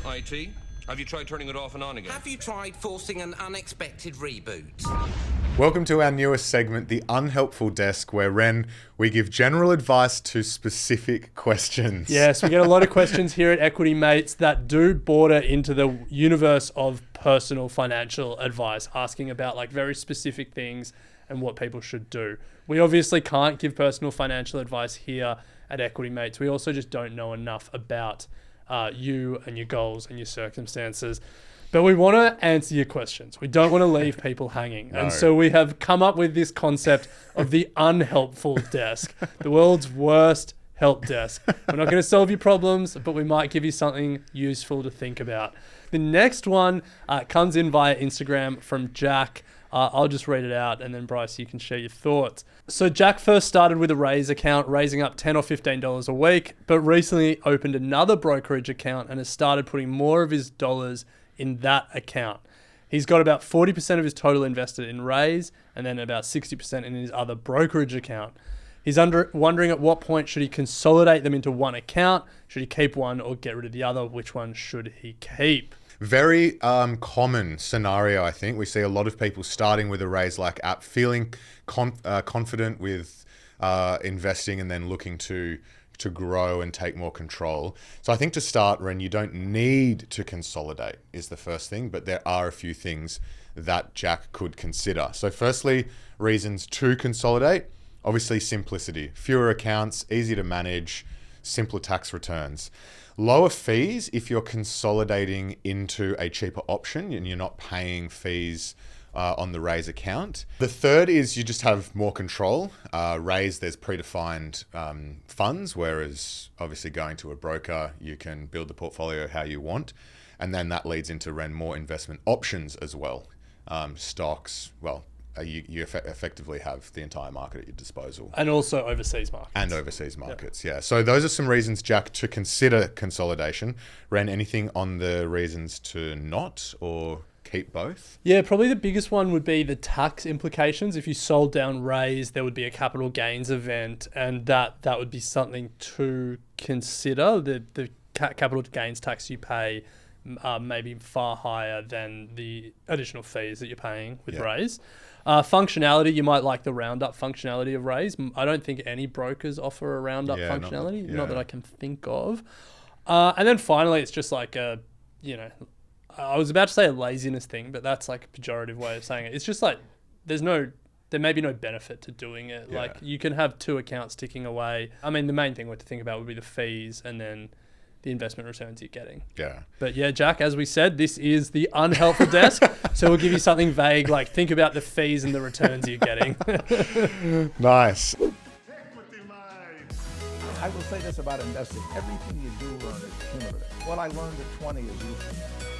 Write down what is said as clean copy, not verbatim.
IT? Have you tried turning it off and on again? Have you tried forcing an unexpected reboot? Welcome to our newest segment, the Unhelpful Desk, where we give general advice to specific questions. Yes, we get a lot of questions here at Equity Mates that do border into the universe of personal financial advice, asking about like very specific things and what people should do. We obviously can't give personal financial advice here at Equity Mates. We also just don't know enough about you and your goals and your circumstances. But we want to answer your questions. We don't want to leave people hanging. No. And so we have come up with this concept of the unhelpful desk, the world's worst help desk. We're not going to solve your problems, but we might give you something useful to think about. The next one comes in via Instagram from Jack. I'll just read it out, and then Bryce, you can share your thoughts. So Jack first started with a Raise account, raising up $10 or $15 a week, but recently opened another brokerage account and has started putting more of his dollars in that account. He's got about 40% of his total invested in Raise, and then about 60% in his other brokerage account. He's wondering at what point should he consolidate them into one account? Should he keep one or get rid of the other? Which one should he keep? Very common scenario, I think. We see a lot of people starting with a Raise-like app, feeling confident with investing and then looking to grow and take more control. So I think to start, Ren, you don't need to consolidate is the first thing, but there are a few things that Jack could consider. So firstly, reasons to consolidate, obviously simplicity, fewer accounts, easy to manage, simpler tax returns. Lower fees if you're consolidating into a cheaper option and you're not paying fees on the Raise account. The third is you just have more control. Raise, there's predefined funds, whereas obviously going to a broker, you can build the portfolio how you want. And then that leads into more investment options as well. Stocks, you effectively have the entire market at your disposal. And also overseas markets. And overseas markets, yeah. So those are some reasons, Jack, to consider consolidation. Ren, anything on the reasons to not or keep both? Yeah, probably the biggest one would be the tax implications. If you sold down Raise, there would be a capital gains event, and that would be something to consider. The capital gains tax you pay may be far higher than the additional fees that you're paying with Raise. Functionality, you might like the roundup functionality of Raise. I don't think any brokers offer a roundup functionality, not that I can think of. And then finally, it's just like I was about to say a laziness thing, but that's like a pejorative way of saying it. It's just like there may be no benefit to doing it. Yeah. Like you can have two accounts ticking away. I mean, the main thing to think about would be the fees and then the investment returns you're getting. Yeah. But yeah, Jack, as we said, this is the unhelpful desk. So we'll give you something vague, like think about the fees and the returns you're getting. Nice. I will say this about investing. Everything you do learn is cumulative. What I learned at 20 is useful.